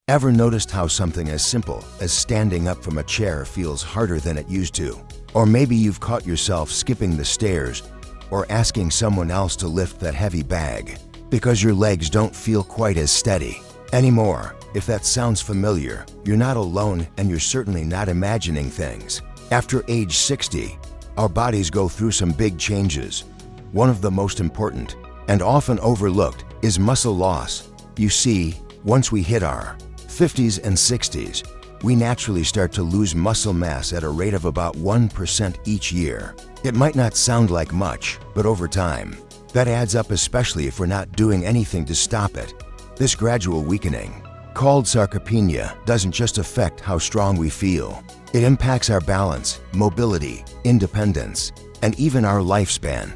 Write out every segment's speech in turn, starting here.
Ever noticed how something as simple as standing up from a chair feels harder than it used to? Or maybe you've caught yourself skipping the stairs or asking someone else to lift that heavy bag because your legs don't feel quite as steady anymore. If that sounds familiar, you're not alone, and you're certainly not imagining things. After age 60, our bodies go through some big changes. One of the most important and often overlooked is muscle loss. You see, once we hit our 50s and 60s, we naturally start to lose muscle mass at a rate of about 1% each year. It might not sound like much, but over time, that adds up, especially if we're not doing anything to stop it. This gradual weakening, called sarcopenia, doesn't just affect how strong we feel. It impacts our balance, mobility, independence, and even our lifespan.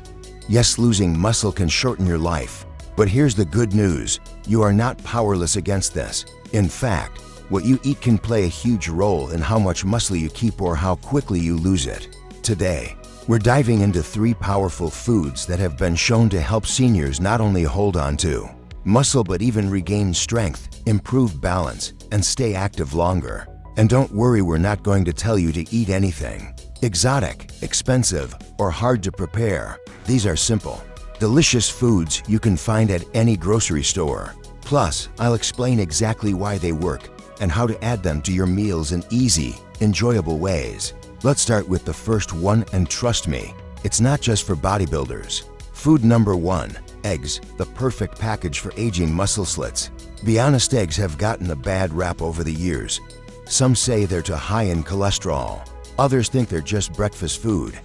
Yes, losing muscle can shorten your life, but here's the good news: you are not powerless against this. In fact, what you eat can play a huge role in how much muscle you keep or how quickly you lose it. Today, we're diving into 3 powerful foods that have been shown to help seniors not only hold on to muscle but even regain strength, improve balance, and stay active longer. And don't worry, we're not going to tell you to eat anything exotic, expensive, or hard to prepare. These are simple, delicious foods you can find at any grocery store. Plus, I'll explain exactly why they work and how to add them to your meals in easy, enjoyable ways. Let's start with the first one, and trust me, it's not just for bodybuilders. Food number 1, eggs, the perfect package for aging muscle slits. Be honest, eggs have gotten a bad rap over the years. Some say they're too high in cholesterol. Others think they're just breakfast food.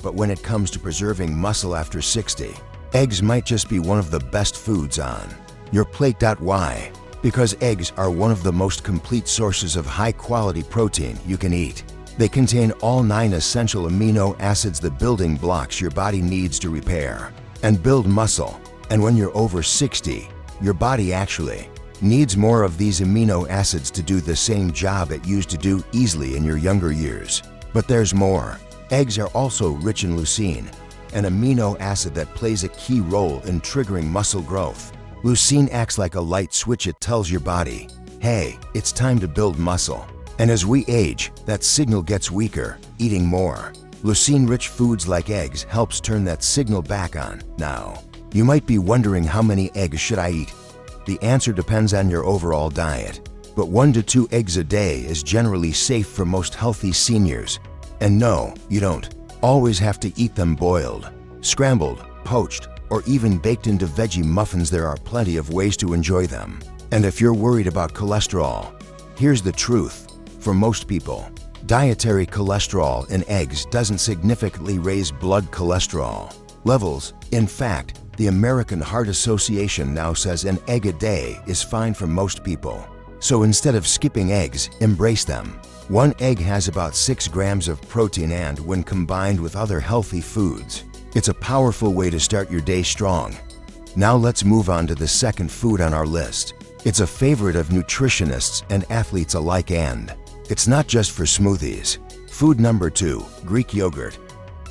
But when it comes to preserving muscle after 60, eggs might just be one of the best foods on your plate. Why? Because eggs are one of the most complete sources of high-quality protein you can eat. They contain all 9 essential amino acids, the building blocks your body needs to repair and build muscle. And when you're over 60, your body actually needs more of these amino acids to do the same job it used to do easily in your younger years. But there's more. Eggs are also rich in leucine, an amino acid that plays a key role in triggering muscle growth. Leucine acts like a light switch. It tells your body, hey, it's time to build muscle. And as we age, that signal gets weaker. Eating more leucine-rich foods like eggs helps turn that signal back on. Now, you might be wondering, how many eggs should I eat? The answer depends on your overall diet, but 1 to 2 eggs a day is generally safe for most healthy seniors. And no, you don't always have to eat them boiled, scrambled, poached, or even baked into veggie muffins. There are plenty of ways to enjoy them. And if you're worried about cholesterol, here's the truth. For most people, dietary cholesterol in eggs doesn't significantly raise blood cholesterol levels. In fact, the American Heart Association now says an egg a day is fine for most people. So instead of skipping eggs, embrace them. 1 egg has about 6 grams of protein, and when combined with other healthy foods, it's a powerful way to start your day strong. Now let's move on to the second food on our list. It's a favorite of nutritionists and athletes alike, and it's not just for smoothies. Food number 2, Greek yogurt.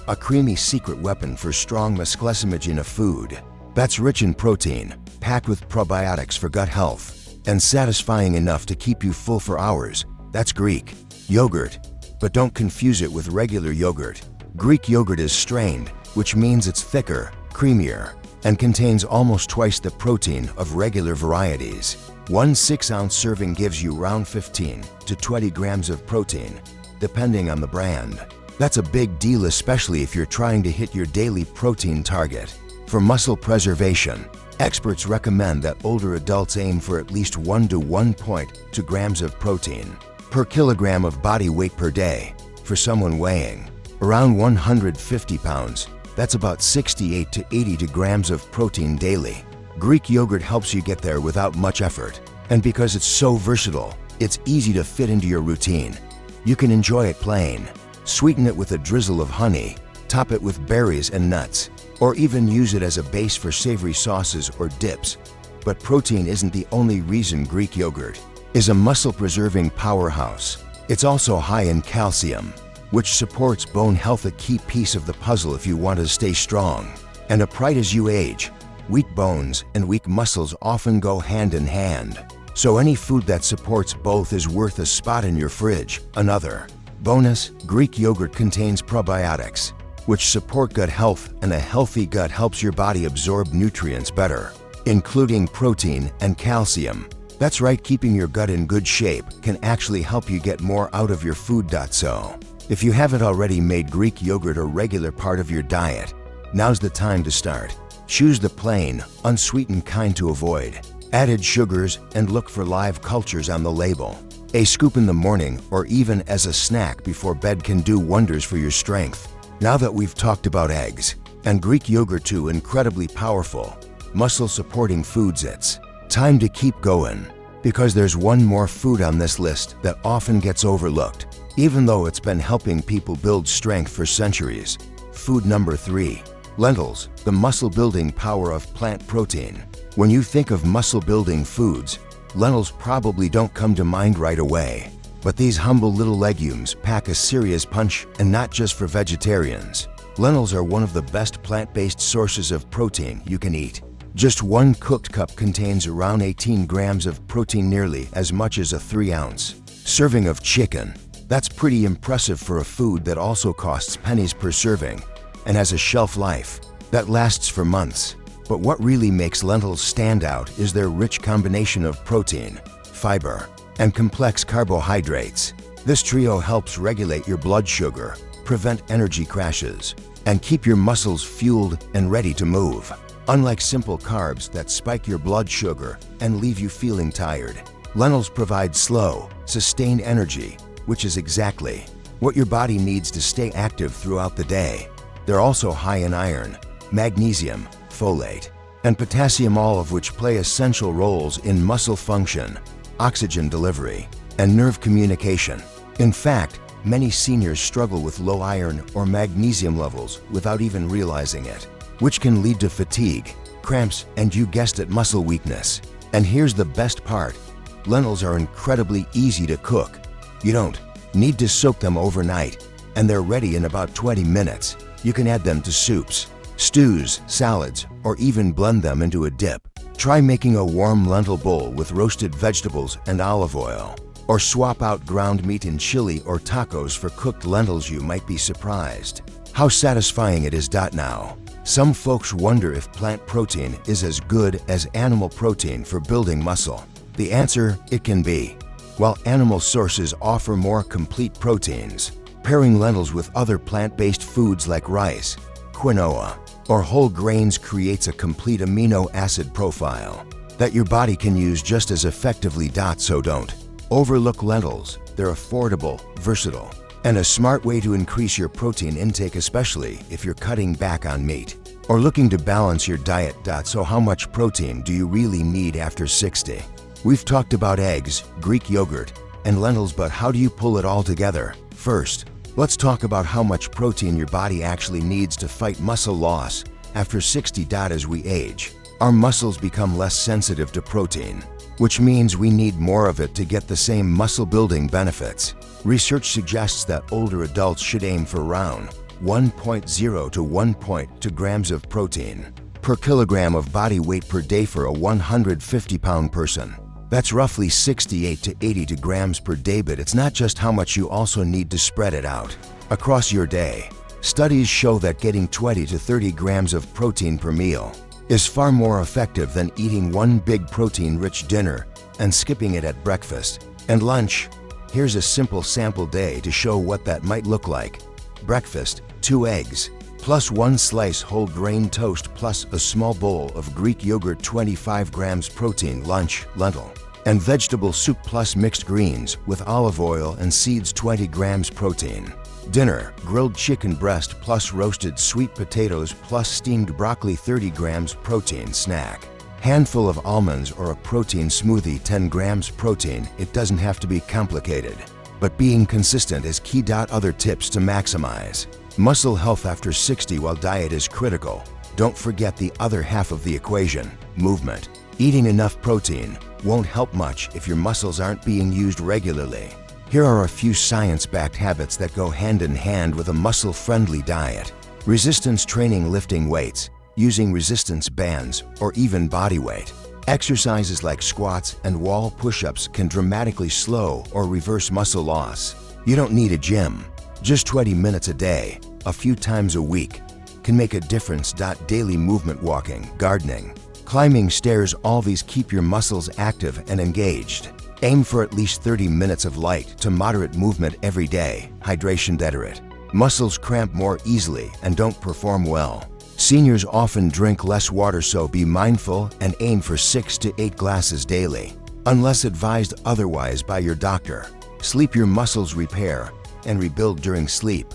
A creamy secret weapon for strong muscles. In a food that's rich in protein, packed with probiotics for gut health, and satisfying enough to keep you full for hours. That's Greek yogurt. But don't confuse it with regular yogurt. Greek yogurt is strained, which means it's thicker, creamier, and contains almost twice the protein of regular varieties. 1 6-ounce serving gives you around 15 to 20 grams of protein, depending on the brand. That's a big deal, especially if you're trying to hit your daily protein target. For muscle preservation, experts recommend that older adults aim for at least 1 to 1.2 grams of protein per kilogram of body weight per day. For someone weighing around 150 pounds, that's about 68 to 82 grams of protein daily. Greek yogurt helps you get there without much effort. And because it's so versatile, it's easy to fit into your routine. You can enjoy it plain, sweeten it with a drizzle of honey, top it with berries and nuts, or even use it as a base for savory sauces or dips. But protein isn't the only reason Greek yogurt is a muscle-preserving powerhouse. It's also high in calcium, which supports bone health, a key piece of the puzzle if you want to stay strong and upright as you age. Weak bones and weak muscles often go hand in hand. So any food that supports both is worth a spot in your fridge. Another bonus, Greek yogurt contains probiotics, which support gut health, and a healthy gut helps your body absorb nutrients better, including protein and calcium. That's right, keeping your gut in good shape can actually help you get more out of your food. So, if you haven't already made Greek yogurt a regular part of your diet, now's the time to start. Choose the plain, unsweetened kind to avoid added sugars and look for live cultures on the label. A scoop in the morning or even as a snack before bed can do wonders for your strength. Now that we've talked about eggs and Greek yogurt, two incredibly powerful, muscle-supporting foods, it's time to keep going, because there's one more food on this list that often gets overlooked, even though it's been helping people build strength for centuries. Food number 3, lentils, the muscle-building power of plant protein. When you think of muscle-building foods, lentils probably don't come to mind right away. But these humble little legumes pack a serious punch, and not just for vegetarians. Lentils are one of the best plant-based sources of protein you can eat. Just one cooked cup contains around 18 grams of protein, nearly as much as a 3-ounce serving of chicken. That's pretty impressive for a food that also costs pennies per serving and has a shelf life that lasts for months. But what really makes lentils stand out is their rich combination of protein, fiber, and complex carbohydrates. This trio helps regulate your blood sugar, prevent energy crashes, and keep your muscles fueled and ready to move. Unlike simple carbs that spike your blood sugar and leave you feeling tired, lentils provide slow, sustained energy, which is exactly what your body needs to stay active throughout the day. They're also high in iron, magnesium, folate, and potassium, all of which play essential roles in muscle function, oxygen delivery, and nerve communication. In fact, many seniors struggle with low iron or magnesium levels without even realizing it, which can lead to fatigue, cramps, and, you guessed it, muscle weakness. And here's the best part, lentils are incredibly easy to cook. You don't need to soak them overnight, and they're ready in about 20 minutes. You can add them to soups, stews, salads, or even blend them into a dip. Try making a warm lentil bowl with roasted vegetables and olive oil, or swap out ground meat in chili or tacos for cooked lentils. You might be surprised how satisfying it is. Now, some folks wonder if plant protein is as good as animal protein for building muscle. The answer, it can be. While animal sources offer more complete proteins, pairing lentils with other plant-based foods like rice, quinoa, or whole grains creates a complete amino acid profile that your body can use just as effectively. So don't overlook lentils. They're affordable, versatile, and a smart way to increase your protein intake, especially if you're cutting back on meat or looking to balance your diet. So how much protein do you really need after 60? We've talked about eggs, Greek yogurt, and lentils, but how do you pull it all together? First, let's talk about how much protein your body actually needs to fight muscle loss after 60. As we age, our muscles become less sensitive to protein, which means we need more of it to get the same muscle-building benefits. Research suggests that older adults should aim for around 1.0 to 1.2 grams of protein per kilogram of body weight per day for a 150-pound person. That's roughly 68 to 82 grams per day, but it's not just how much, you also need to spread it out across your day. Studies show that getting 20 to 30 grams of protein per meal is far more effective than eating one big protein-rich dinner and skipping it at breakfast and lunch. Here's a simple sample day to show what that might look like. Breakfast, 2 eggs, plus 1 slice whole grain toast, plus a small bowl of Greek yogurt, 25 grams protein. Lunch, lentil and vegetable soup plus mixed greens with olive oil and seeds, 20 grams protein. Dinner, grilled chicken breast plus roasted sweet potatoes plus steamed broccoli, 30 grams protein. Snack, handful of almonds or a protein smoothie, 10 grams protein. It doesn't have to be complicated, but being consistent is key. Other tips to maximize muscle health after 60 while diet is critical. Don't forget the other half of the equation, movement. Eating enough protein won't help much if your muscles aren't being used regularly. Here are a few science-backed habits that go hand in hand with a muscle-friendly diet. Resistance training, lifting weights, using resistance bands, or even body weight. Exercises like squats and wall push-ups can dramatically slow or reverse muscle loss. You don't need a gym. Just 20 minutes a day, a few times a week, can make a difference. Daily movement, walking, gardening, climbing stairs, all these keep your muscles active and engaged. Aim for at least 30 minutes of light to moderate movement every day. Hydration. Deteriorate. Muscles cramp more easily and don't perform well. Seniors often drink less water, so be mindful and aim for 6 to 8 glasses daily, unless advised otherwise by your doctor. Sleep. Your muscles repair and rebuild during sleep.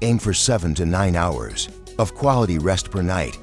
Aim for 7 to 9 hours of quality rest per night.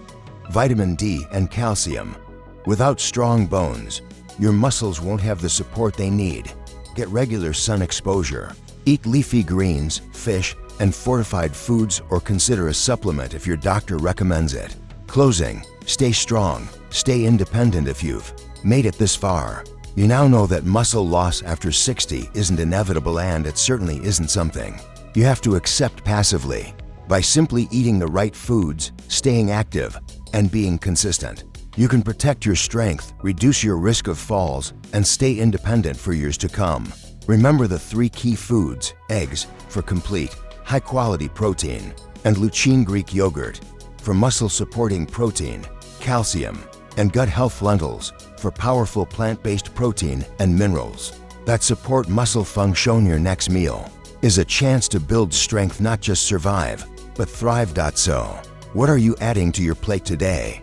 Vitamin D and calcium. Without strong bones, your muscles won't have the support they need. Get regular sun exposure. Eat leafy greens, fish, and fortified foods, or consider a supplement if your doctor recommends it. Closing. Stay strong. Stay independent. If you've made it this far, you now know that muscle loss after 60 isn't inevitable, and it certainly isn't something you have to accept passively. By simply eating the right foods, staying active, and being consistent, you can protect your strength, reduce your risk of falls, and stay independent for years to come. Remember the 3 key foods: eggs for complete, high-quality protein, and lutein Greek yogurt for muscle-supporting protein, calcium, and gut health. Lentils for powerful plant-based protein and minerals that support muscle function. Your next meal is a chance to build strength, not just survive, but thrive. So, what are you adding to your plate today?